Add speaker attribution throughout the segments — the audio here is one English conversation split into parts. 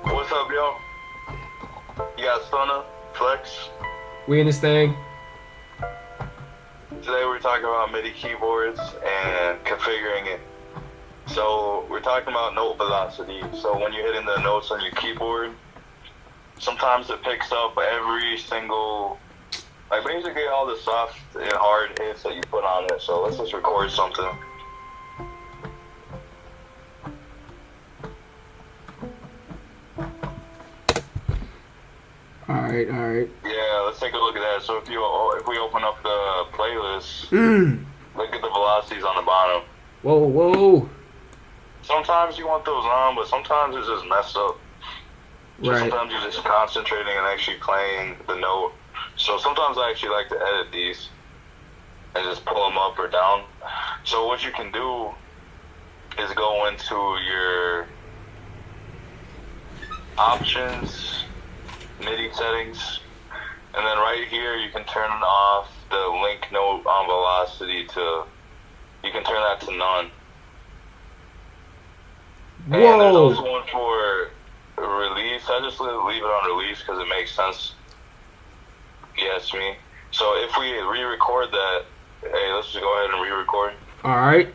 Speaker 1: What's up, yo? You got Stunner, Flex?
Speaker 2: We in this thing.
Speaker 1: Today we're talking about MIDI keyboards and configuring it. So we're talking about note velocity. So when you're hitting the notes on your keyboard, sometimes it picks up every single, like basically all the soft and hard hits that you put on it. So let's just record something.
Speaker 2: Alright.
Speaker 1: Yeah, let's take a look at that. So if we open up the playlist, look at the velocities on the bottom.
Speaker 2: Whoa.
Speaker 1: Sometimes you want those on, but sometimes it's just messed up. So
Speaker 2: Right.
Speaker 1: sometimes you're just concentrating and actually playing the note. So sometimes I actually like to edit these and just pull them up or down. So what you can do is go into your options, MIDI settings, and then right here you can turn off the link note on velocity to, you can turn that to none. And there's
Speaker 2: Whoa.
Speaker 1: also one for release. I just leave it on release because it makes sense. Yes, me. So if we re-record that, hey, let's just go ahead and re-record.
Speaker 2: Alright.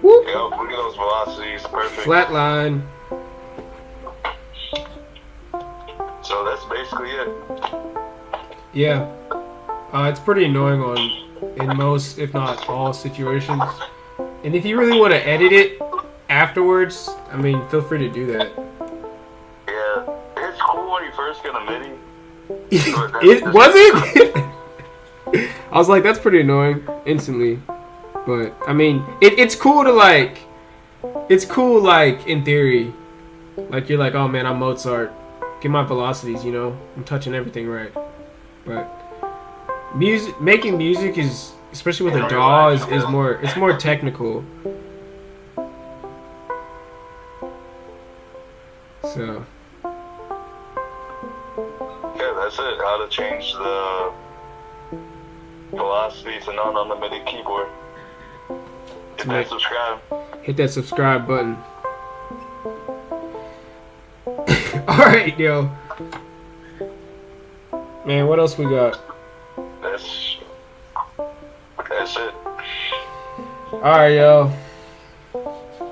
Speaker 2: Whoop.
Speaker 1: Yep, look at those velocities, perfect.
Speaker 2: Flatline.
Speaker 1: So that's basically it.
Speaker 2: Yeah. It's pretty annoying in most, if not all, situations. And if you really want to edit it afterwards, I mean, feel free to do that.
Speaker 1: Yeah, it's cool when you first get a MIDI.
Speaker 2: Was it? I was like, that's pretty annoying instantly. But I mean, it's cool to like. It's cool, like in theory. Like you're like, oh man, I'm Mozart. Get my velocities, you know. I'm touching everything right. But making music is, especially with a DAW, is more. It's more technical. So.
Speaker 1: Yeah, that's it. How to change the velocity to none on the MIDI keyboard. Hit that subscribe.
Speaker 2: Hit that subscribe button. Alright, yo. Man, what else we got?
Speaker 1: That's it.
Speaker 2: Alright, yo.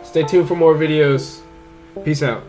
Speaker 2: Stay tuned for more videos. Peace out.